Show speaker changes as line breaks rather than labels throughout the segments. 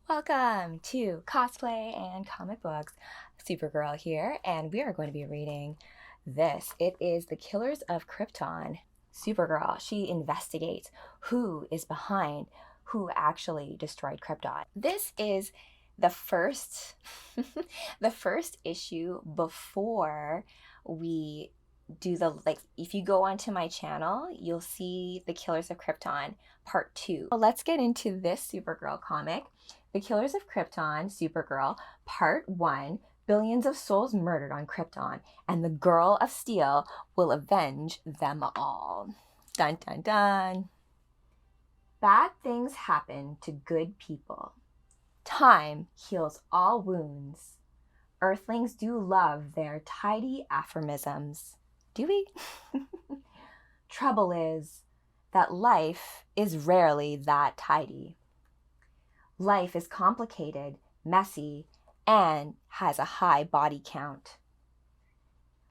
Welcome to Cosplay and Comic Books. Supergirl here, and we are going to be reading this. It is The Killers of Krypton. Supergirl, she investigates who is behind who actually destroyed Krypton. This is the first the first issue before we do if you go onto my channel, you'll see The Killers of Krypton part 2. Well, let's get into this Supergirl comic. The Killers of Krypton, Supergirl, Part 1, billions of souls murdered on Krypton, and the Girl of Steel will avenge them all. Dun dun dun. Bad things happen to good people. Time heals all wounds. Earthlings do love their tidy aphorisms. Do we? Trouble is that life is rarely that tidy. Life is complicated, messy, and has a high body count.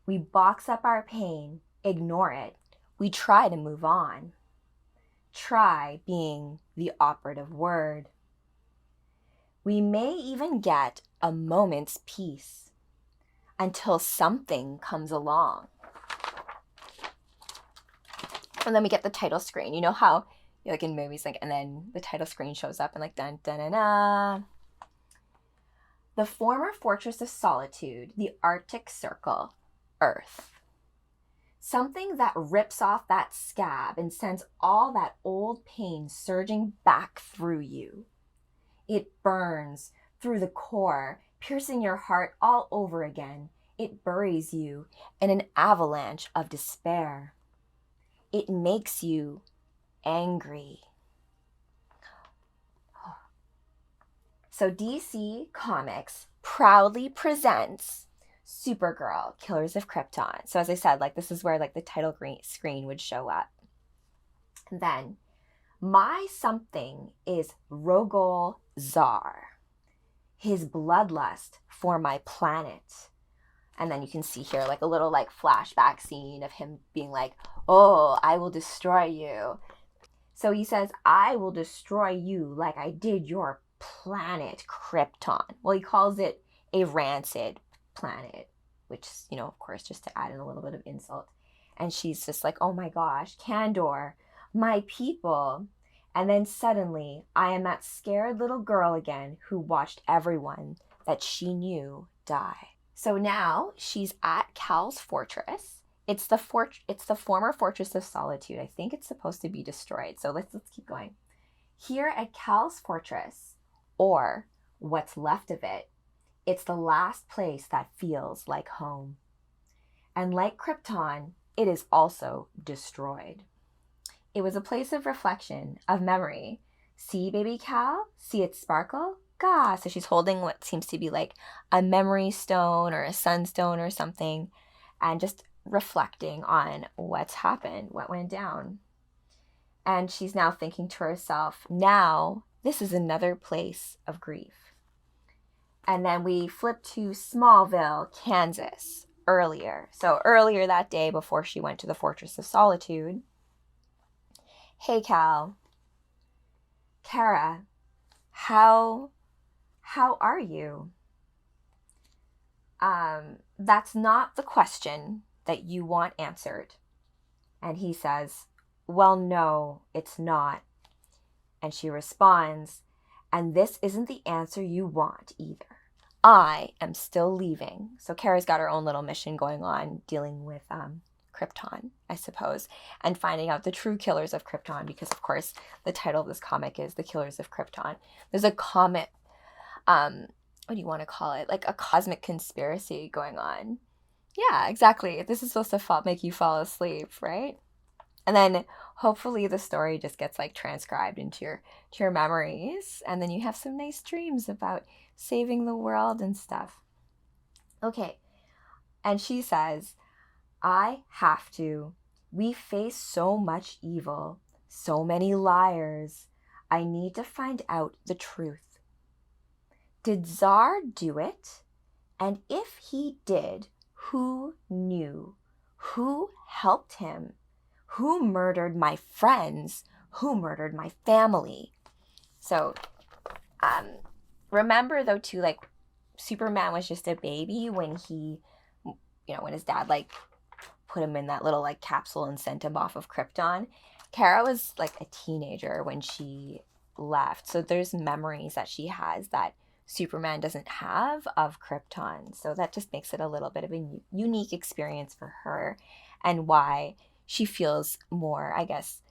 We box up our pain, ignore it. We try to move on. Try being the operative word. We may even get a moment's peace until something comes along. And then we get the title screen. You know how like in movies, and then the title screen shows up and dun dun dun dun. The former fortress of solitude, the Arctic Circle, Earth. Something that rips off that scab and sends all that old pain surging back through you. It burns through the core, piercing your heart all over again. It buries you in an avalanche of despair. It makes you angry. So DC Comics proudly presents Supergirl, Killers of Krypton. So as I said, this is where the title screen would show up. And then my something is Rogol Zar, his bloodlust for my planet. And then you can see here a little flashback scene of him being oh, I will destroy you. So he says, I will destroy you like I did your planet, Krypton. Well, he calls it a rancid planet, which, of course, just to add in a little bit of insult. And she's just oh my gosh, Kandor, my people. And then suddenly, I am that scared little girl again who watched everyone that she knew die. So now she's at Cal's fortress. It's the former fortress of solitude. I think it's supposed to be destroyed. So let's keep going. Here at Cal's fortress, or what's left of it, it's the last place that feels like home. And like Krypton, it is also destroyed. It was a place of reflection, of memory. See, baby Cal? See it sparkle? Gah! So she's holding what seems to be a memory stone or a sunstone or something, and just reflecting on what's happened, what went down. And she's now thinking to herself, now this is another place of grief. And then we flip to Smallville, Kansas, earlier. So earlier that day before she went to the Fortress of Solitude. Hey, Cal. Kara, how are you? That's not the question that you want answered. And he says, well, no, it's not. And she responds, and this isn't the answer you want either. I am still leaving. So Kara's got her own little mission going on, dealing with Krypton, I suppose, and finding out the true killers of Krypton, because of course the title of this comic is The Killers of Krypton. There's a comet, what do you want to call it? A cosmic conspiracy going on. Yeah, exactly. This is supposed to make you fall asleep, right? And then hopefully the story just gets transcribed into your memories, and then you have some nice dreams about saving the world and stuff. Okay. And she says, I have to. We face so much evil, so many liars. I need to find out the truth. Did Zar do it? And if he did, who knew? Who helped him? Who murdered my friends? Who murdered my family? So Remember though too, like Superman was just a baby when he, when his dad like put him in that little like capsule and sent him off of Krypton. Kara was like a teenager when she left. So there's memories that she has that Superman doesn't have of Krypton. So that just makes it a little bit of a unique experience for her, and why she feels more, I guess,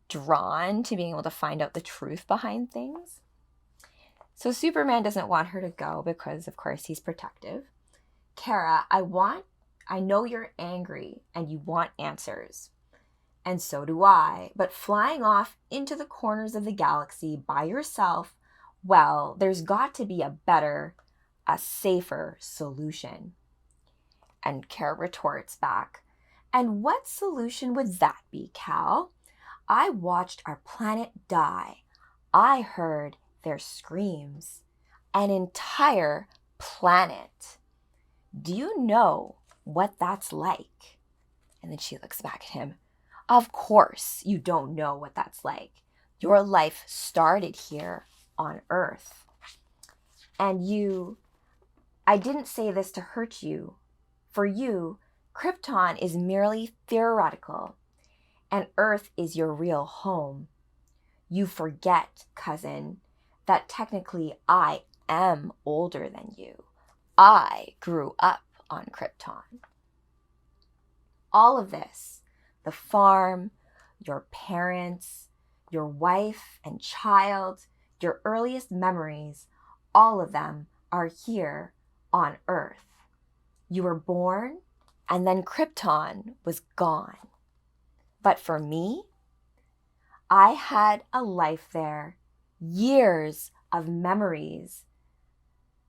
drawn to being able to find out the truth behind things. So Superman doesn't want her to go because, of course, he's protective. Kara, I know you're angry and you want answers. And so do I. But flying off into the corners of the galaxy by yourself, well, there's got to be a safer solution. And Kara retorts back, and what solution would that be, Cal? I watched our planet die. I heard their screams. An entire planet. Do you know what that's like? And then she looks back at him. Of course you don't know what that's like. Your life started here on Earth. And I didn't say this to hurt you. For you, Krypton is merely theoretical, and Earth is your real home. You forget, cousin, that technically I am older than you. I grew up on Krypton. All of this, the farm, your parents, your wife and child, your earliest memories, all of them are here on Earth. You were born, and then Krypton was gone. But for me, I had a life there, years of memories.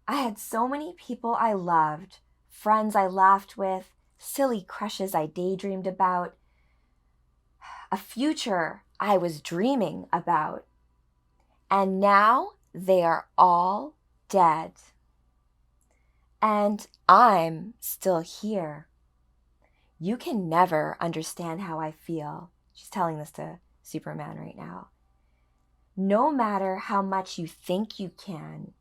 I had so many people I loved, friends I laughed with, silly crushes I daydreamed about, a future I was dreaming about. And now they are all dead. And I'm still here. You can never understand how I feel. She's telling this to Superman right now. No matter how much you think you can,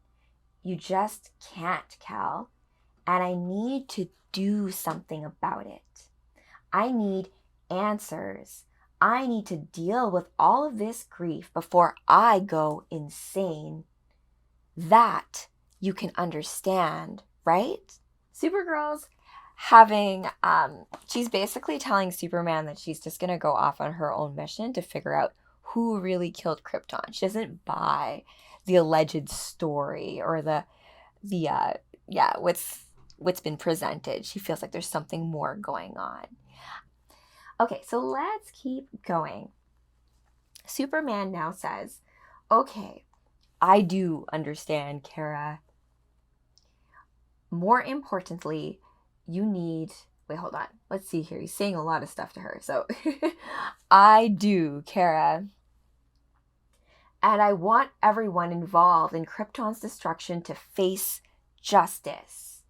you just can't, Cal. And I need to do something about it. I need answers. I need to deal with all of this grief before I go insane. That you can understand, right? Supergirl's she's basically telling Superman that she's just going to go off on her own mission to figure out who really killed Krypton. She doesn't buy the alleged story or what's been presented. She feels like there's something more going on. Okay, so let's keep going. Superman now says, okay, I do understand, Kara. More importantly, you need... Wait, hold on. Let's see here. He's saying a lot of stuff to her. So, I do, Kara. And I want everyone involved in Krypton's destruction to face justice.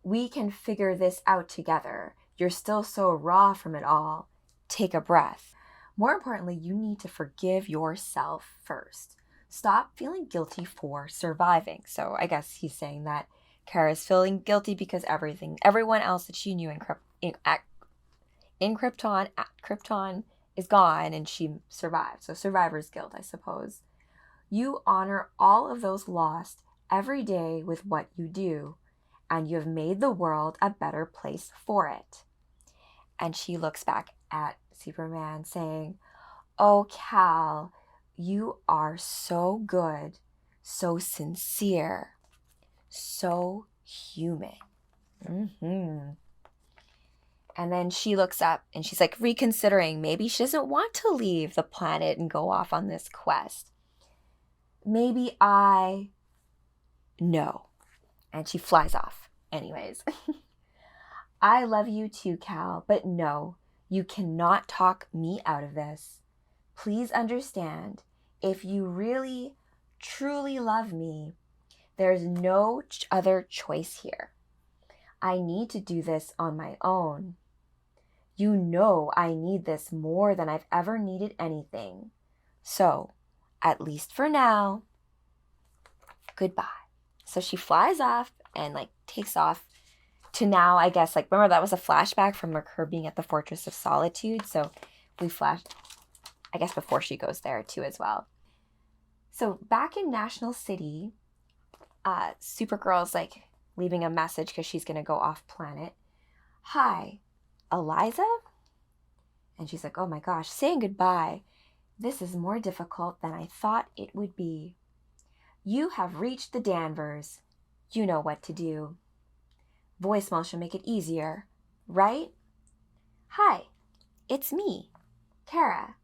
We can figure this out together. You're still so raw from it all. Take a breath. More importantly, you need to forgive yourself first. Stop feeling guilty for surviving. So I guess he's saying that Kara's feeling guilty because everyone else that she knew in Krypton is gone and she survived. So survivor's guilt, I suppose. You honor all of those lost every day with what you do, and you have made the world a better place for it. And she looks back at Superman saying, oh, Cal, you are so good, so sincere, so human. And then she looks up and she's like reconsidering. Maybe she doesn't want to leave the planet and go off on this quest. Maybe no. And she flies off anyways. I love you too, Cal, but no, you cannot talk me out of this. Please understand, if you really, truly love me, there's no other choice here. I need to do this on my own. You know I need this more than I've ever needed anything. So, at least for now, goodbye. So she flies off and like takes off to now, I guess, like, remember that was a flashback from like her being at the Fortress of Solitude. So we flashed, I guess, before she goes there too as well. So back in National City, Supergirl's like leaving a message because she's going to go off planet. Hi, Eliza? And she's like, oh my gosh, saying goodbye. This is more difficult than I thought it would be. You have reached the Danvers. You know what to do. Voicemail should make it easier, right? Hi, it's me, Kara.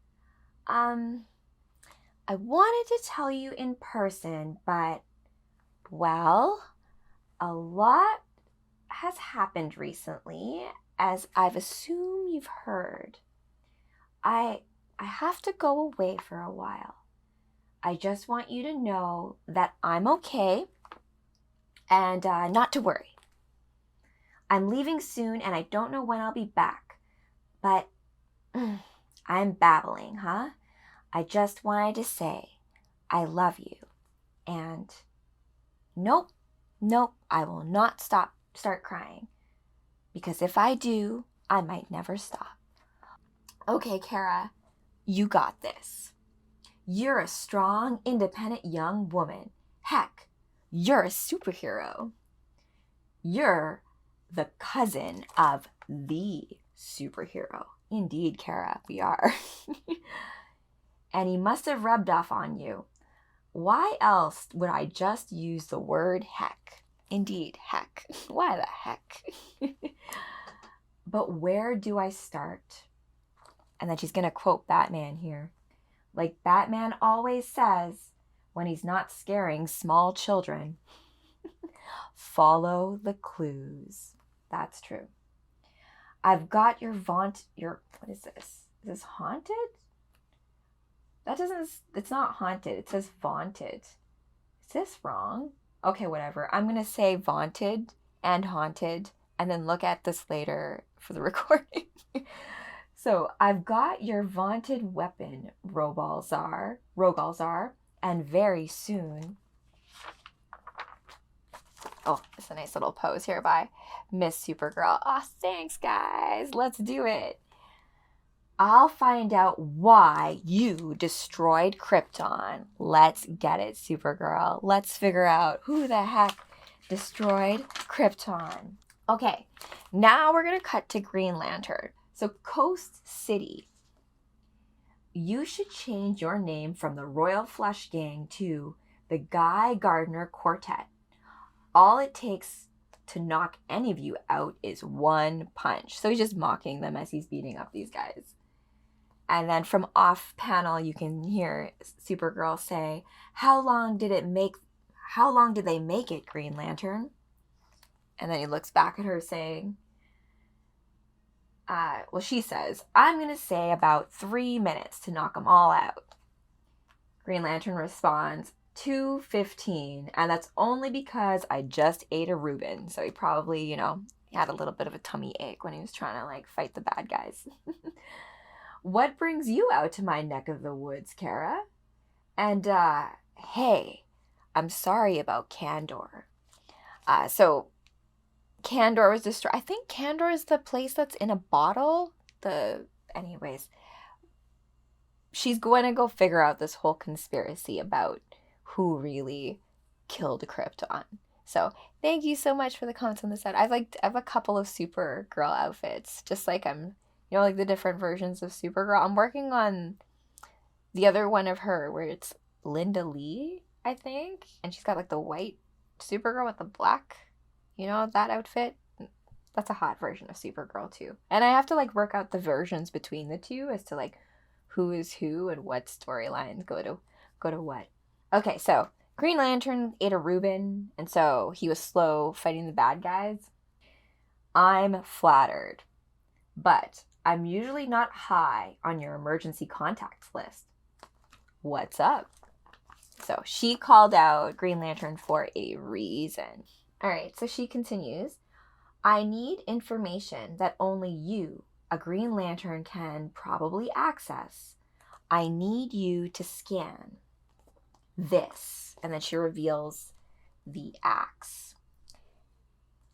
I wanted to tell you in person, but, well, a lot has happened recently, as I've assumed you've heard. I have to go away for a while. I just want you to know that I'm okay and not to worry. I'm leaving soon and I don't know when I'll be back, but I'm babbling, huh? I just wanted to say I love you, and nope, I will not start crying, because if I do, I might never stop. Okay, Kara, you got this. You're a strong, independent young woman. Heck, you're a superhero. You're the cousin of the superhero. Indeed, Kara, we are. And he must have rubbed off on you. Why else would I just use the word heck? Indeed, heck. Why the heck? But where do I start? And then she's going to quote Batman here. Like Batman always says when he's not scaring small children. Follow the clues. That's true. I've got your what is this? Is this haunted? It's not haunted. It says vaunted. Is this wrong? Okay, whatever. I'm going to say vaunted and haunted and then look at this later for the recording. So I've got your vaunted weapon, Rogalzar, and very soon. Oh, it's a nice little pose here by Miss Supergirl. Oh, thanks, guys. Let's do it. I'll find out why you destroyed Krypton. Let's get it, Supergirl. Let's figure out who the heck destroyed Krypton. Okay, now we're going to cut to Green Lantern. So, Coast City. You should change your name from the Royal Flush Gang to the Guy Gardner Quartet. All it takes to knock any of you out is one punch. So he's just mocking them as he's beating up these guys. And then from off panel, you can hear Supergirl say, how long did they make it, Green Lantern? And then he looks back at her saying, she says, I'm going to say about 3 minutes to knock them all out. Green Lantern responds, 2:15, and that's only because I just ate a Reuben. So he probably, he had a little bit of a tummy ache when he was trying to fight the bad guys. What brings you out to my neck of the woods, Kara? And, hey, I'm sorry about Kandor. So Kandor was destroyed. I think Kandor is the place that's in a bottle. Anyways, she's going to go figure out this whole conspiracy about who really killed Krypton. So thank you so much for the comments on this side. I have a couple of Supergirl outfits, just like I'm, like the different versions of Supergirl. I'm working on the other one of her where it's Linda Lee, I think, and she's got the white Supergirl with the black, that outfit. That's a hot version of Supergirl too. And I have to work out the versions between the two as to who is who and what storylines go to what. Okay, so Green Lantern ate a Reuben, and so he was slow fighting the bad guys. I'm flattered, but I'm usually not high on your emergency contacts list. What's up? So she called out Green Lantern for a reason. All right, so she continues. I need information that only you, a Green Lantern, can probably access. I need you to scan this. And then she reveals the axe,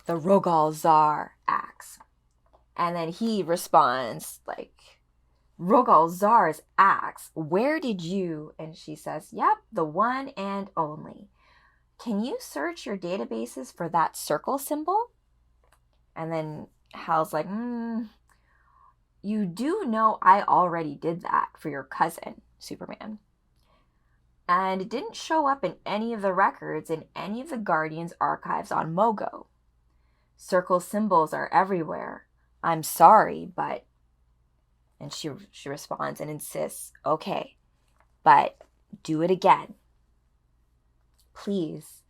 the Rogal Zar axe. And then he responds like, Rogal Zar's axe, where did you? And she says, yep, the one and only. Can you search your databases for that circle symbol? And then Hal's like, you do know I already did that for your cousin, Superman. And it didn't show up in any of the records in any of the Guardians archives on Mogo. Circle symbols are everywhere. I'm sorry, but... And she responds and insists, okay, but do it again. Please.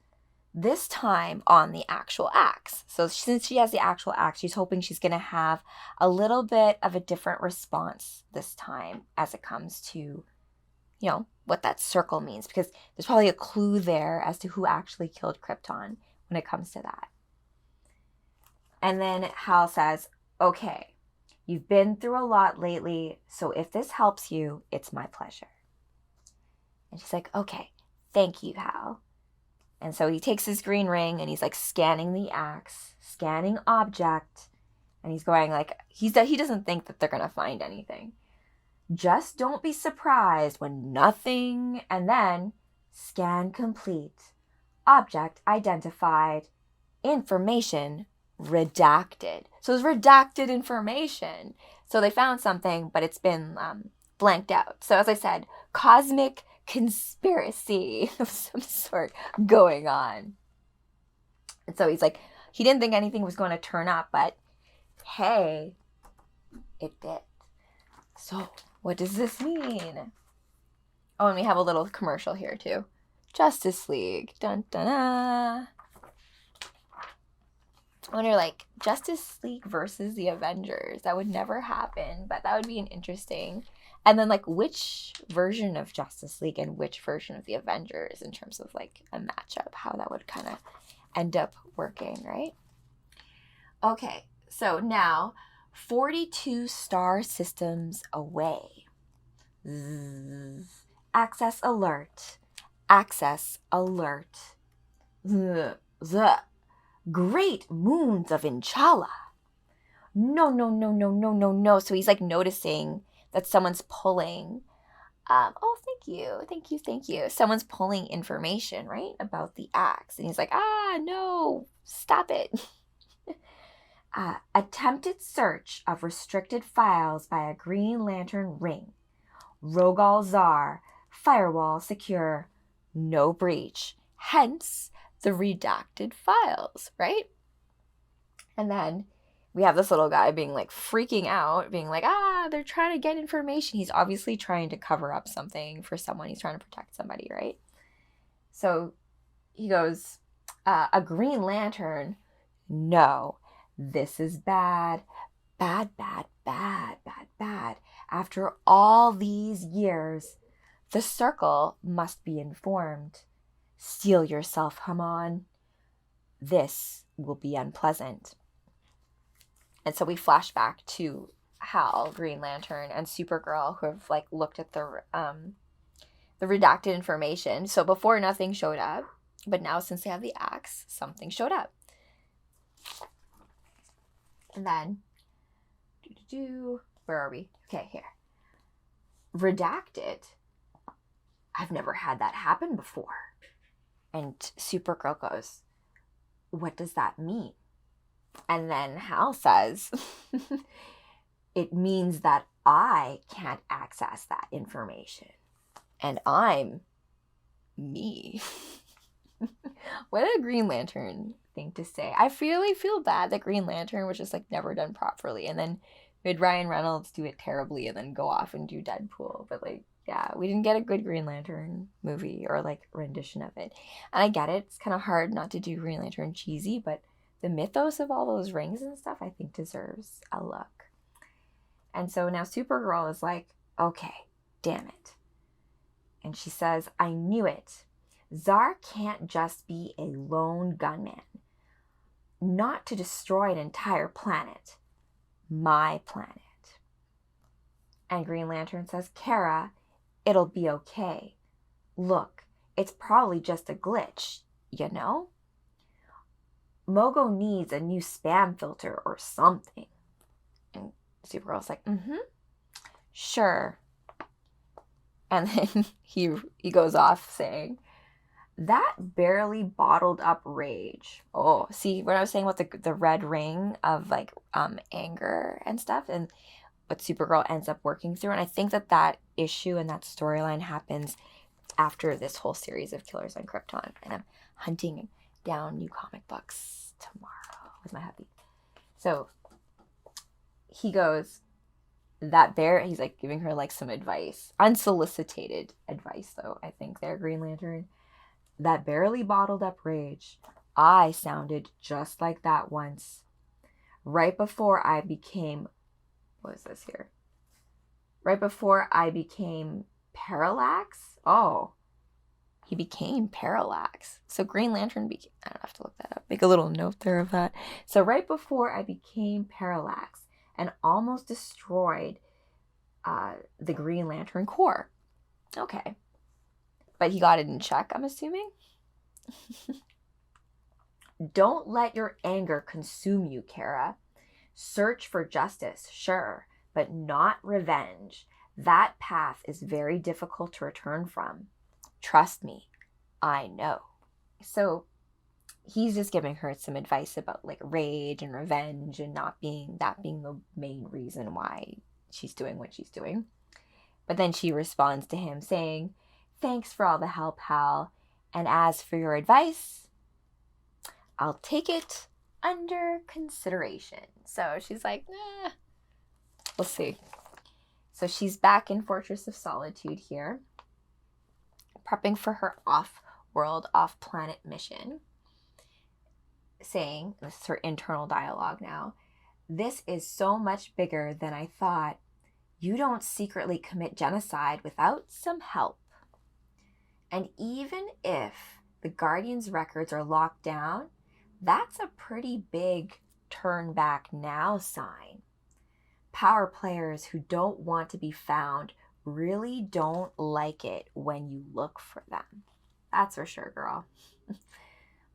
This time on the actual axe. So since she has the actual axe, she's hoping she's going to have a little bit of a different response this time as it comes to, you know, what that circle means. Because there's probably a clue there as to who actually killed Krypton when it comes to that. And then Hal says, okay, you've been through a lot lately, so if this helps you, it's my pleasure. And she's like, okay, thank you, Hal. And so he takes his green ring and he's like scanning the axe, scanning object, and he's going like, he doesn't think that they're going to find anything. Just don't be surprised when nothing, and then scan complete. Object identified. Information redacted. So it's redacted information. So they found something, but it's been blanked out. So as I said, cosmic conspiracy of some sort going on. And so he's like, he didn't think anything was going to turn up, but hey, it did. So what does this mean? Oh, and we have a little commercial here too. Justice League. Dun dun dun. I wonder, like, Justice League versus the Avengers. That would never happen, but that would be an interesting. And then, like, which version of Justice League and which version of the Avengers in terms of, like, a matchup, how that would kind of end up working, right? Okay, so now 42 star systems away. Access alert. Access alert. Great moons of Inshallah. No. So he's like noticing that someone's pulling. Oh, thank you. Someone's pulling information, right, about the axe. And he's like, no, stop it. Attempted search of restricted files by a Green Lantern ring. Rogal Zar, firewall secure, no breach. Hence, the redacted files, right? And then we have this little guy being like freaking out, being like, they're trying to get information. He's obviously trying to cover up something for someone. He's trying to protect somebody, right? So he goes, a Green Lantern? No, this is bad. Bad. After all these years, the Circle must be informed. Steel yourself, Haman. This will be unpleasant. And so we flash back to Hal, Green Lantern, and Supergirl, who have like looked at the redacted information. So before, nothing showed up, but now since they have the axe, something showed up. And then, where are we? Okay, here. Redacted. I've never had that happen before. And Supergirl goes, what does that mean? And then Hal says, it means that I can't access that information. And I'm me. What a Green Lantern thing to say. I really feel bad that Green Lantern was just like never done properly. And then we had Ryan Reynolds do it terribly and then go off and do Deadpool. But like, yeah, we didn't get a good Green Lantern movie or like rendition of it. And I get it. It's kind of hard not to do Green Lantern cheesy, but the mythos of all those rings and stuff, I think deserves a look. And so now Supergirl is like, okay, damn it. And she says, I knew it. Zar can't just be a lone gunman. Not to destroy an entire planet. My planet. And Green Lantern says, Kara, it'll be okay. Look, it's probably just a glitch, you know? Mogo needs a new spam filter or something. And Supergirl's like, sure. And then he goes off saying, that barely bottled up rage. Oh, see what I was saying about the red ring of like anger and stuff, and what Supergirl ends up working through. And I think that issue and that storyline happens after this whole series of Killers on Krypton. And I'm hunting down new comic books tomorrow with my hubby. So he goes, he's like giving her like some advice, unsolicited advice though, I think there, Green Lantern. That barely bottled up rage. I sounded just like that once. Right before I became, what is this here? Right before I became Parallax? Oh, he became Parallax. So Green Lantern became, I don't have to look that up. Make a little note there of that. So right before I became Parallax and almost destroyed the Green Lantern Corps. Okay. But he got it in check, I'm assuming. Don't let your anger consume you, Kara. Search for justice, sure, but not revenge. That path is very difficult to return from. Trust me, I know. So he's just giving her some advice about like rage and revenge and not being the main reason why she's doing what she's doing. But then she responds to him saying, thanks for all the help, Hal. And as for your advice, I'll take it under consideration. So she's like, nah, we'll see. So she's back in Fortress of Solitude here, prepping for her off-world, off-planet mission, saying, this is her internal dialogue now, this is so much bigger than I thought. You don't secretly commit genocide without some help. And even if the Guardians' records are locked down, that's a pretty big turn back now sign. Power players who don't want to be found really don't like it when you look for them. That's for sure, girl.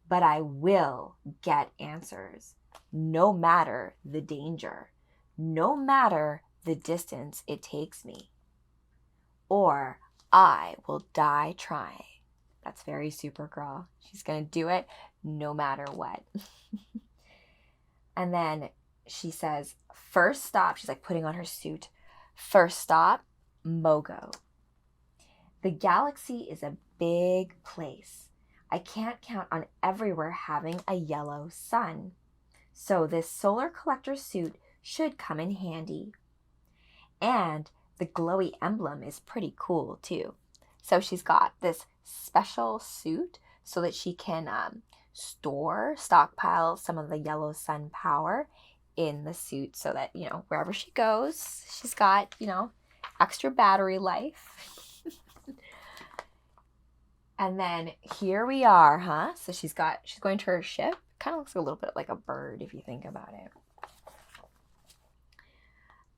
But I will get answers, no matter the danger, no matter the distance it takes me. Or I will die trying. That's very Supergirl. She's going to do it no matter what. And then she says, first stop, she's like putting on her suit. First stop, Mogo. The galaxy is a big place. I can't count on everywhere having a yellow sun. So this solar collector suit should come in handy. And the glowy emblem is pretty cool too. So she's got this special suit so that she can stockpile some of the yellow sun power in the suit so that, you know, wherever she goes, she's got, you know, extra battery life. And then here we are, huh? So she's going to her ship. Kind of looks a little bit like a bird if you think about it.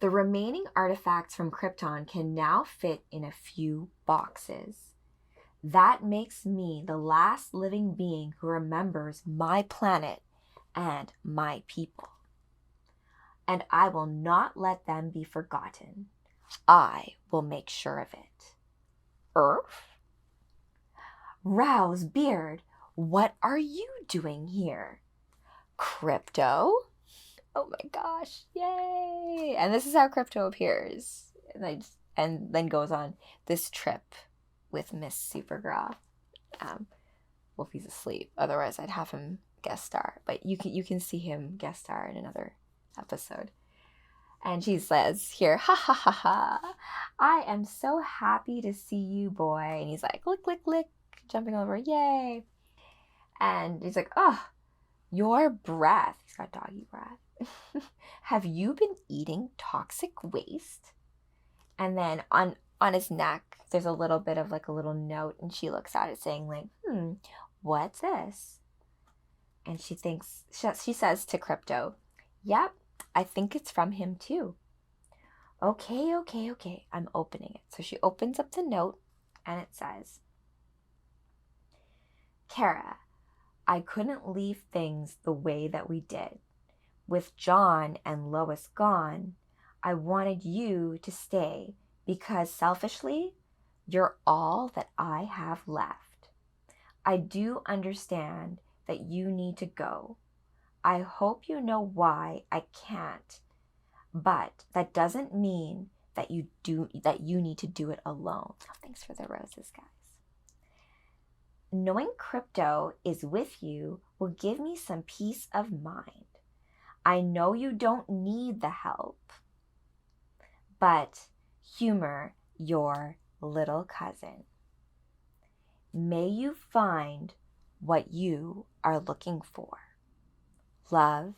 The remaining artifacts from Krypton can now fit in a few boxes. That makes me the last living being who remembers my planet and my people. And I will not let them be forgotten. I will make sure of it. Earth? Rouse Beard, what are you doing here? Crypto? Oh my gosh, yay! And this is how Crypto appears. And then goes on this trip with Miss Supergirl. Well, if he's asleep. Otherwise, I'd have him guest star. But you can see him guest star in another episode. And she says here, ha ha ha ha, I am so happy to see you, boy. And he's like, lick, lick, lick, jumping over, yay. And he's like, oh, your breath. He's got doggy breath. Have you been eating toxic waste? And then on his neck, there's a little bit of like a little note, and she looks at it saying like, what's this? And she says to Crypto, yep, I think it's from him too. Okay, I'm opening it. So she opens up the note, and it says, Kara, I couldn't leave things the way that we did. With John and Lois gone, I wanted you to stay because selfishly, you're all that I have left. I do understand that you need to go. I hope you know why I can't, but that doesn't mean that you need to do it alone. Oh, thanks for the roses, guys. Knowing Krypto is with you will give me some peace of mind. I know you don't need the help, but humor your little cousin. May you find what you are looking for. Love,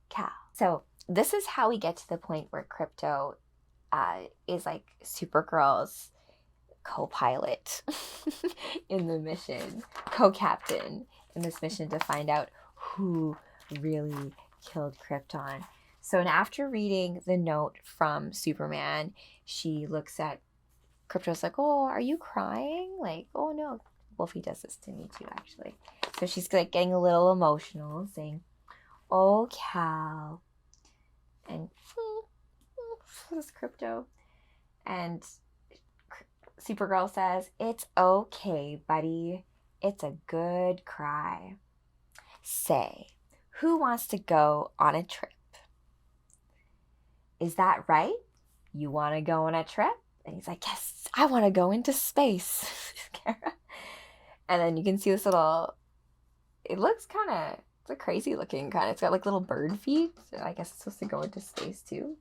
Cal. So this is how we get to the point where Krypto is like Supergirl's co-pilot in the mission, co-captain in this mission to find out who really killed Krypton. So, and after reading the note from Superman, she looks at Krypto's like, oh, are you crying? Like, oh no. Wolfie does this to me too, actually. So she's like getting a little emotional, saying, oh, Cal. And this is Krypto. And Supergirl says, it's okay, buddy. It's a good cry. Say, who wants to go on a trip? Is that right? You want to go on a trip? And he's like, yes, I want to go into space, Kara. And then you can see this little, it looks kind of, it's a crazy looking kind of, it's got like little bird feet. So I guess it's supposed to go into space too.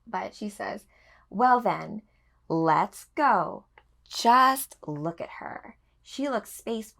But she says, well then, let's go. Just look at her. She looks space